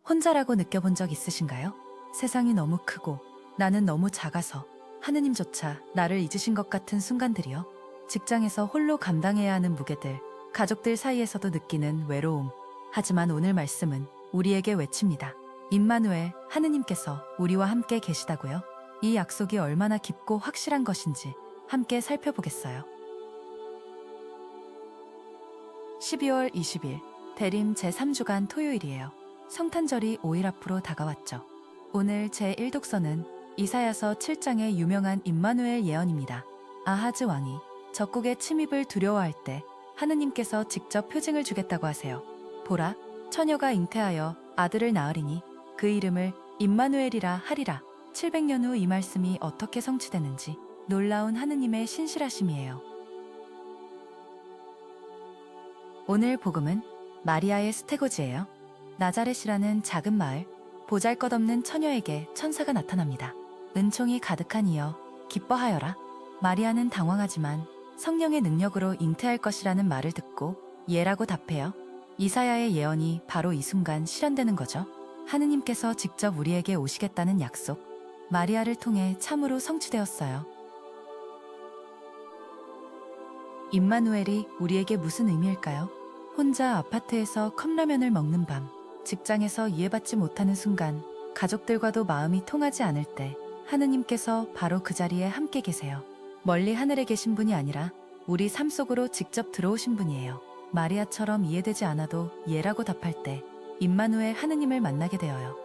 혼자라고 느껴본 적 있으신가요? 세상이 너무 크고 나는 너무 작아서 하느님조차 나를 잊으신 것 같은 순간들이요. 직장에서 홀로 감당해야 하는 무게들, 가족들 사이에서도 느끼는 외로움. 하지만 오늘 말씀은 우리에게 외칩니다. 임마누엘, 하느님께서 우리와 함께 계시다고요. 이 약속이 얼마나 깊고 확실한 것인지 함께 살펴보겠어요. 12월 20일, 대림 제3주간 토요일이에요. 성탄절이 5일 앞으로 다가왔죠. 오늘 제1독서는 이사야서 7장의 유명한 임마누엘 예언입니다. 아하즈 왕이 적국의 침입을 두려워할 때 하느님께서 직접 표징을 주겠다고 하세요. 보라, 처녀가 잉태하여 아들을 낳으리니 그 이름을 임마누엘이라 하리라. 700년 후 이 말씀이 어떻게 성취되는지 놀라운 하느님의 신실하심이에요. 오늘 복음은 마리아의 스테고지예요. 나자렛이라는 작은 마을, 보잘것없는 처녀에게 천사가 나타납니다. 은총이 가득한 이여 기뻐하여라. 마리아는 당황하지만 성령의 능력으로 잉태할 것이라는 말을 듣고 예라고 답해요. 이사야의 예언이 바로 이 순간 실현되는 거죠. 하느님께서 직접 우리에게 오시겠다는 약속, 마리아를 통해 참으로 성취되었어요. 임마누엘이 우리에게 무슨 의미일까요? 혼자 아파트에서 컵라면을 먹는 밤, 직장에서 이해받지 못하는 순간, 가족들과도 마음이 통하지 않을 때 하느님께서 바로 그 자리에 함께 계세요. 멀리 하늘에 계신 분이 아니라 우리 삶 속으로 직접 들어오신 분이에요. 마리아처럼 이해되지 않아도 예라고 답할 때 임마누엘 하느님을 만나게 되어요.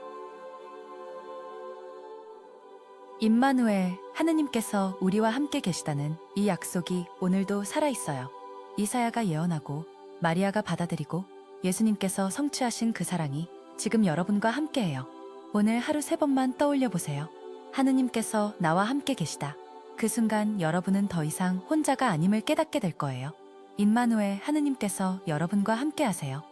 임마누엘, 하느님께서 우리와 함께 계시다는 이 약속이 오늘도 살아있어요. 이사야가 예언하고 마리아가 받아들이고 예수님께서 성취하신 그 사랑이 지금 여러분과 함께해요. 오늘 하루 3번만 떠올려 보세요. 하느님께서 나와 함께 계시다. 그 순간 여러분은 더 이상 혼자가 아님을 깨닫게 될 거예요. 임마누엘, 하느님께서 여러분과 함께 하세요.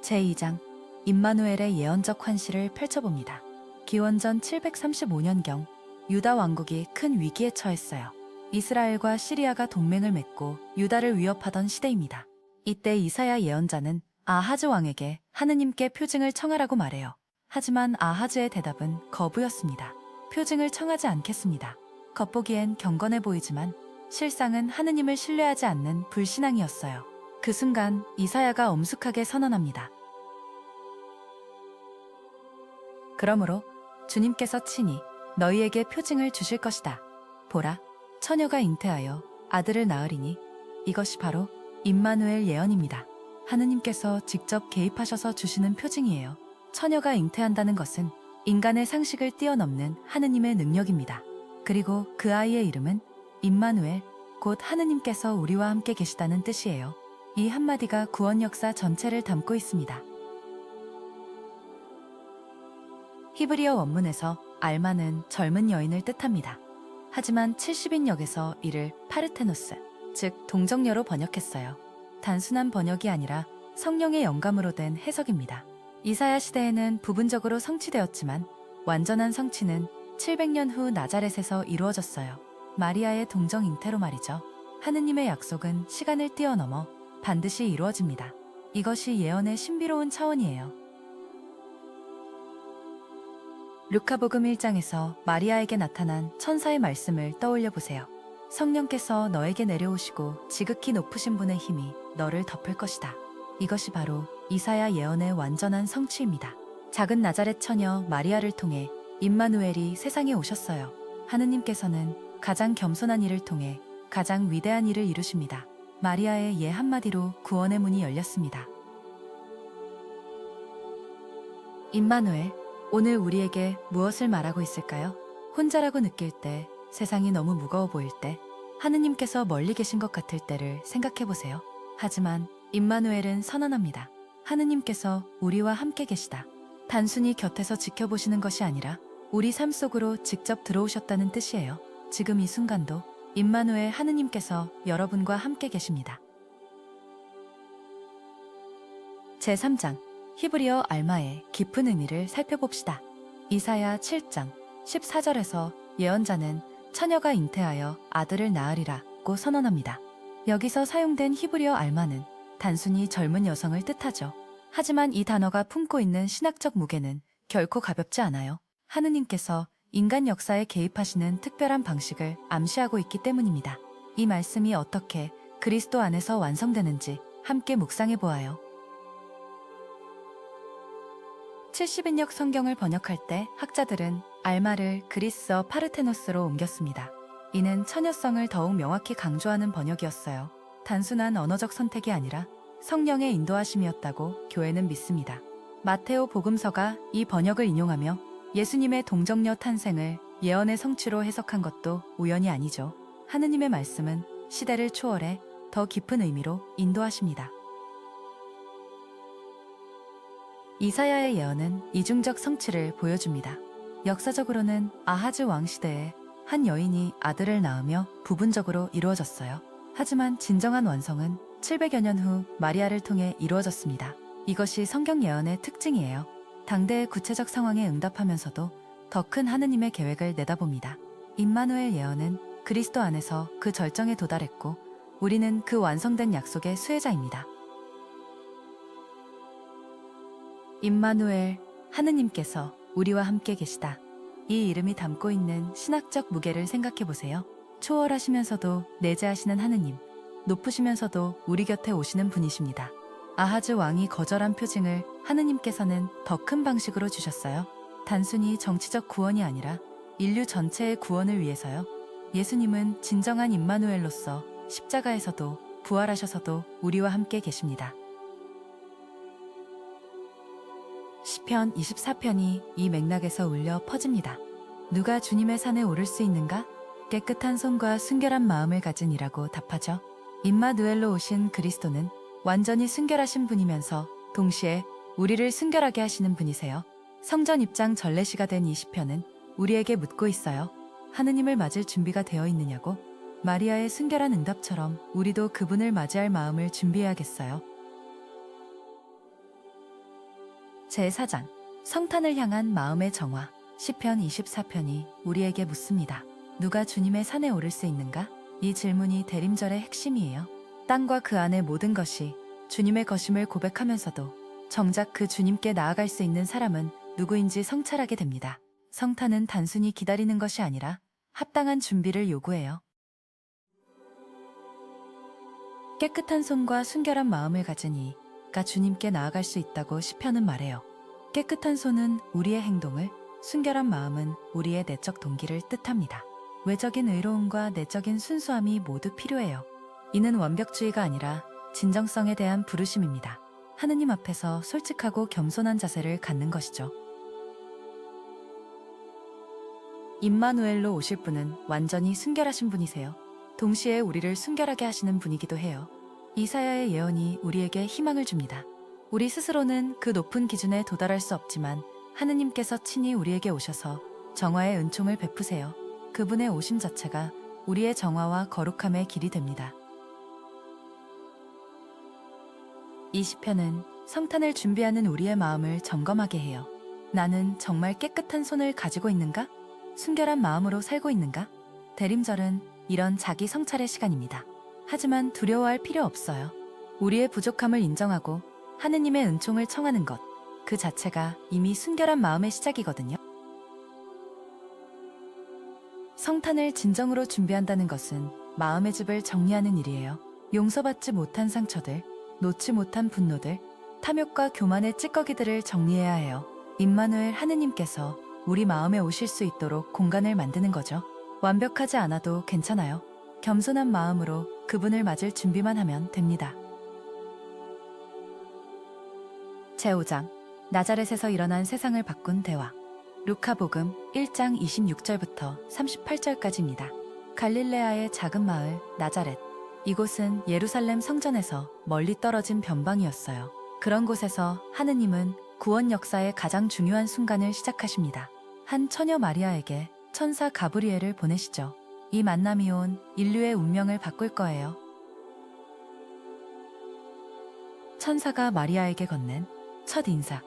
제2장, 임마누엘의 예언적 환시를 펼쳐봅니다. 기원전 735년경 유다 왕국이 큰 위기에 처했어요. 이스라엘과 시리아가 동맹을 맺고 유다를 위협하던 시대입니다. 이때 이사야 예언자는 아하즈 왕에게 하느님께 표징을 청하라고 말해요. 하지만 아하즈의 대답은 거부였습니다. 표징을 청하지 않겠습니다. 겉보기엔 경건해 보이지만 실상은 하느님을 신뢰하지 않는 불신앙이었어요. 그 순간 이사야가 엄숙하게 선언합니다. 그러므로 주님께서 친히 너희에게 표징을 주실 것이다. 보라, 처녀가 잉태하여 아들을 낳으리니 이것이 바로 임마누엘 예언입니다. 하느님께서 직접 개입하셔서 주시는 표징이에요. 처녀가 잉태한다는 것은 인간의 상식을 뛰어넘는 하느님의 능력입니다. 그리고 그 아이의 이름은 임마누엘, 곧 하느님께서 우리와 함께 계시다는 뜻이에요. 이 한마디가 구원 역사 전체를 담고 있습니다. 히브리어 원문에서 알마는 젊은 여인을 뜻합니다. 하지만 70인역에서 이를 파르테노스, 즉 동정녀로 번역했어요. 단순한 번역이 아니라 성령의 영감으로 된 해석입니다. 이사야 시대에는 부분적으로 성취되었지만 완전한 성취는 700년 후 나자렛에서 이루어졌어요. 마리아의 동정 잉태로 말이죠. 하느님의 약속은 시간을 뛰어넘어 반드시 이루어집니다. 이것이 예언의 신비로운 차원이에요. 루카복음 1장에서 마리아에게 나타난 천사의 말씀을 떠올려 보세요. 성령께서 너에게 내려오시고 지극히 높으신 분의 힘이 너를 덮을 것이다. 이것이 바로 이사야 예언의 완전한 성취입니다. 작은 나자렛 처녀 마리아를 통해 임마누엘이 세상에 오셨어요. 하느님께서는 가장 겸손한 이를 통해 가장 위대한 일을 이루십니다. 마리아의 예 한마디로 구원의 문이 열렸습니다. 임마누엘, 오늘 우리에게 무엇을 말하고 있을까요? 혼자라고 느낄 때, 세상이 너무 무거워 보일 때, 하느님께서 멀리 계신 것 같을 때를 생각해 보세요. 하지만 임마누엘은 선언합니다. 하느님께서 우리와 함께 계시다. 단순히 곁에서 지켜보시는 것이 아니라 우리 삶 속으로 직접 들어오셨다는 뜻이에요. 지금 이 순간도 임마누엘 하느님께서 여러분과 함께 계십니다. 제3장, 히브리어 알마의 깊은 의미를 살펴봅시다. 이사야 7장 14절에서 예언자는 처녀가 잉태하여 아들을 낳으리라고 선언합니다. 여기서 사용된 히브리어 알마는 단순히 젊은 여성을 뜻하죠. 하지만 이 단어가 품고 있는 신학적 무게는 결코 가볍지 않아요. 하느님께서 인간 역사에 개입하시는 특별한 방식을 암시하고 있기 때문입니다. 이 말씀이 어떻게 그리스도 안에서 완성되는지 함께 묵상해 보아요. 70인역 성경을 번역할 때 학자들은 알마를 그리스어 파르테노스로 옮겼습니다. 이는 처녀성을 더욱 명확히 강조하는 번역이었어요. 단순한 언어적 선택이 아니라 성령의 인도하심이었다고 교회는 믿습니다. 마테오 복음서가 이 번역을 인용하며 예수님의 동정녀 탄생을 예언의 성취로 해석한 것도 우연이 아니죠. 하느님의 말씀은 시대를 초월해 더 깊은 의미로 인도하십니다. 이사야의 예언은 이중적 성취를 보여줍니다. 역사적으로는 아하즈 왕 시대에 한 여인이 아들을 낳으며 부분적으로 이루어졌어요. 하지만 진정한 완성은 700여 년 후 마리아를 통해 이루어졌습니다. 이것이 성경 예언의 특징이에요. 당대의 구체적 상황에 응답하면서도 더 큰 하느님의 계획을 내다봅니다. 임마누엘 예언은 그리스도 안에서 그 절정에 도달했고 우리는 그 완성된 약속의 수혜자입니다. 임마누엘, 하느님께서 우리와 함께 계시다. 이 이름이 담고 있는 신학적 무게를 생각해 보세요. 초월하시면서도 내재하시는 하느님, 높으시면서도 우리 곁에 오시는 분이십니다. 아하즈 왕이 거절한 표징을 하느님께서는 더 큰 방식으로 주셨어요. 단순히 정치적 구원이 아니라 인류 전체의 구원을 위해서요. 예수님은 진정한 임마누엘로서 십자가에서도 부활하셔서도 우리와 함께 계십니다. 시편 24편이 이 맥락에서 울려 퍼집니다. 누가 주님의 산에 오를 수 있는가? 깨끗한 손과 순결한 마음을 가진 이라고 답하죠. 임마누엘로 오신 그리스도는 완전히 순결하신 분이면서 동시에 우리를 순결하게 하시는 분이세요. 성전 입장 전례시가 된 이 시편은 우리에게 묻고 있어요. 하느님을 맞을 준비가 되어 있느냐고? 마리아의 순결한 응답처럼 우리도 그분을 맞이할 마음을 준비해야겠어요. 제4장 성탄을 향한 마음의 정화. 시편 24편이 우리에게 묻습니다. 누가 주님의 산에 오를 수 있는가? 이 질문이 대림절의 핵심이에요. 땅과 그 안의 모든 것이 주님의 것임을 고백하면서도 정작 그 주님께 나아갈 수 있는 사람은 누구인지 성찰하게 됩니다. 성탄은 단순히 기다리는 것이 아니라 합당한 준비를 요구해요. 깨끗한 손과 순결한 마음을 가진 이가 주님께 나아갈 수 있다고 시편은 말해요. 깨끗한 손은 우리의 행동을, 순결한 마음은 우리의 내적 동기를 뜻합니다. 외적인 의로움과 내적인 순수함이 모두 필요해요. 이는 완벽주의가 아니라 진정성에 대한 부르심입니다. 하느님 앞에서 솔직하고 겸손한 자세를 갖는 것이죠. 임마누엘로 오실 분은 완전히 순결하신 분이세요. 동시에 우리를 순결하게 하시는 분이기도 해요. 이사야의 예언이 우리에게 희망을 줍니다. 우리 스스로는 그 높은 기준에 도달할 수 없지만 하느님께서 친히 우리에게 오셔서 정화의 은총을 베푸세요. 그분의 오심 자체가 우리의 정화와 거룩함의 길이 됩니다. 이 시편은 성탄을 준비하는 우리의 마음을 점검하게 해요. 나는 정말 깨끗한 손을 가지고 있는가? 순결한 마음으로 살고 있는가? 대림절은 이런 자기 성찰의 시간입니다. 하지만 두려워할 필요 없어요. 우리의 부족함을 인정하고 하느님의 은총을 청하는 것, 그 자체가 이미 순결한 마음의 시작이거든요. 성탄을 진정으로 준비한다는 것은 마음의 집을 정리하는 일이에요. 용서받지 못한 상처들, 놓지 못한 분노들, 탐욕과 교만의 찌꺼기들을 정리해야 해요. 임마누엘 하느님께서 우리 마음에 오실 수 있도록 공간을 만드는 거죠. 완벽하지 않아도 괜찮아요. 겸손한 마음으로 그분을 맞을 준비만 하면 됩니다. 제5장 나자렛에서 일어난 세상을 바꾼 대화. 루카복음 1장 26절부터 38절까지입니다. 갈릴레아의 작은 마을 나자렛. 이곳은 예루살렘 성전에서 멀리 떨어진 변방이었어요. 그런 곳에서 하느님은 구원 역사의 가장 중요한 순간을 시작하십니다. 한 처녀 마리아에게 천사 가브리엘을 보내시죠. 이 만남이 온 인류의 운명을 바꿀 거예요. 천사가 마리아에게 건넨 첫 인사.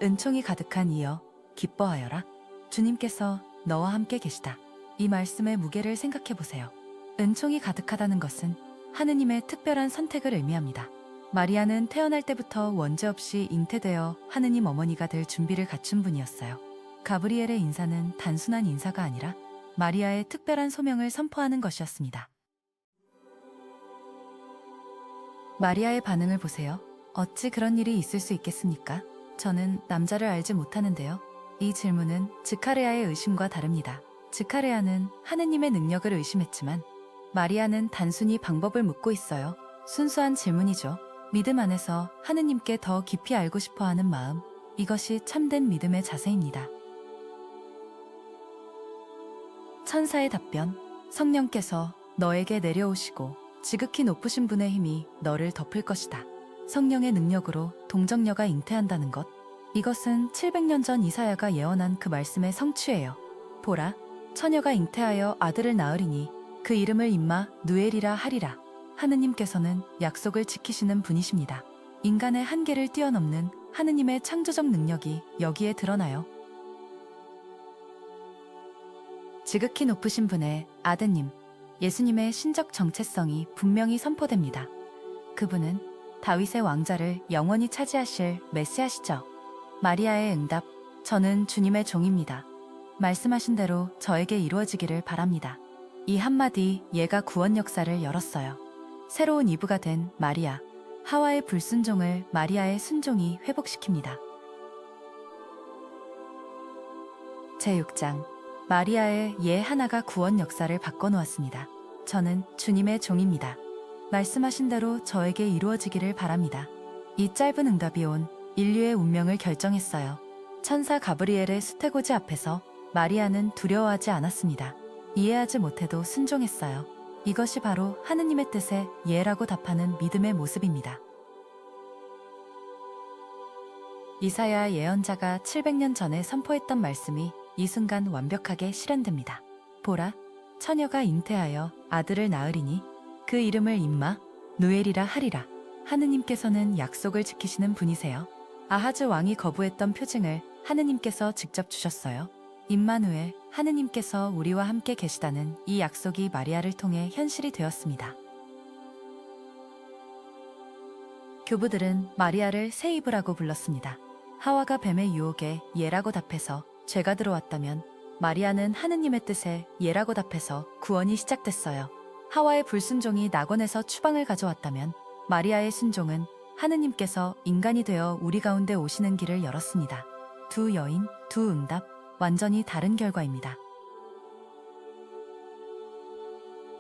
은총이 가득한 이여 기뻐하여라. 주님께서 너와 함께 계시다. 이 말씀의 무게를 생각해 보세요. 은총이 가득하다는 것은 하느님의 특별한 선택을 의미합니다. 마리아는 태어날 때부터 원죄 없이 잉태되어 하느님 어머니가 될 준비를 갖춘 분이었어요. 가브리엘의 인사는 단순한 인사가 아니라 마리아의 특별한 소명을 선포하는 것이었습니다. 마리아의 반응을 보세요. 어찌 그런 일이 있을 수 있겠습니까? 저는 남자를 알지 못하는데요. 이 질문은 즈카르야의 의심과 다릅니다. 즈카르야는 하느님의 능력을 의심했지만 마리아는 단순히 방법을 묻고 있어요. 순수한 질문이죠. 믿음 안에서 하느님께 더 깊이 알고 싶어 하는 마음. 이것이 참된 믿음의 자세입니다. 천사의 답변. 성령께서 너에게 내려오시고 지극히 높으신 분의 힘이 너를 덮을 것이다. 성령의 능력으로 동정녀가 잉태한다는 것. 이것은 700년 전 이사야가 예언한 그 말씀의 성취예요. 보라, 처녀가 잉태하여 아들을 낳으리니 그 이름을 임마 누엘이라 하리라. 하느님께서는 약속을 지키시는 분이십니다. 인간의 한계를 뛰어넘는 하느님의 창조적 능력이 여기에 드러나요. 지극히 높으신 분의 아드님, 예수님의 신적 정체성이 분명히 선포됩니다. 그분은 다윗의 왕자를 영원히 차지하실 메시아시죠. 마리아의 응답, 저는 주님의 종입니다. 말씀하신 대로 저에게 이루어지기를 바랍니다. 이 한마디 예가 구원 역사를 열었어요. 새로운 이브가 된 마리아, 하와의 불순종을 마리아의 순종이 회복시킵니다. 제6장, 마리아의 예 하나가 구원 역사를 바꿔놓았습니다. 저는 주님의 종입니다. 말씀하신 대로 저에게 이루어지기를 바랍니다. 이 짧은 응답이 온 인류의 운명을 결정했어요. 천사 가브리엘의 수태고지 앞에서 마리아는 두려워하지 않았습니다. 이해하지 못해도 순종했어요. 이것이 바로 하느님의 뜻에 예라고 답하는 믿음의 모습입니다. 이사야 예언자가 700년 전에 선포했던 말씀이 이 순간 완벽하게 실현됩니다. 보라, 처녀가 잉태하여 아들을 낳으리니 그 이름을 임마 누엘이라 하리라. 하느님께서는 약속을 지키시는 분이세요. 아하즈 왕이 거부했던 표징을 하느님께서 직접 주셨어요. 임마누엘, 하느님께서 우리와 함께 계시다는 이 약속이 마리아를 통해 현실이 되었습니다. 교부들은 마리아를 새 이브라고 불렀습니다. 하와가 뱀의 유혹에 예라고 답해서 죄가 들어왔다면 마리아는 하느님의 뜻에 예라고 답해서 구원이 시작됐어요. 하와의 불순종이 낙원에서 추방을 가져왔다면 마리아의 순종은 하느님께서 인간이 되어 우리 가운데 오시는 길을 열었습니다. 두 여인, 두 응답, 완전히 다른 결과입니다.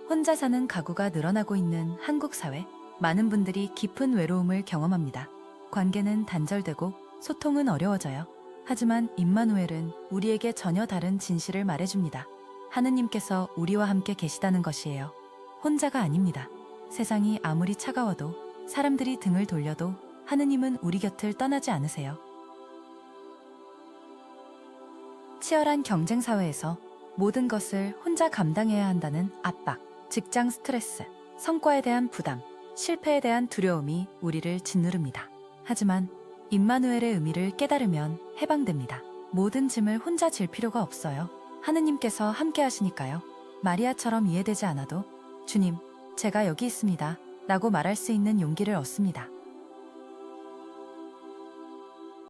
혼자 사는 가구가 늘어나고 있는 한국 사회, 많은 분들이 깊은 외로움을 경험합니다. 관계는 단절되고 소통은 어려워져요. 하지만 임마누엘은 우리에게 전혀 다른 진실을 말해줍니다. 하느님께서 우리와 함께 계시다는 것이에요. 혼자가 아닙니다. 세상이 아무리 차가워도, 사람들이 등을 돌려도 하느님은 우리 곁을 떠나지 않으세요. 치열한 경쟁 사회에서 모든 것을 혼자 감당해야 한다는 압박, 직장 스트레스, 성과에 대한 부담, 실패에 대한 두려움이 우리를 짓누릅니다. 하지만 임마누엘의 의미를 깨달으면 해방됩니다. 모든 짐을 혼자 질 필요가 없어요. 하느님께서 함께 하시니까요. 마리아처럼 이해되지 않아도 주님, 제가 여기 있습니다 라고 말할 수 있는 용기를 얻습니다.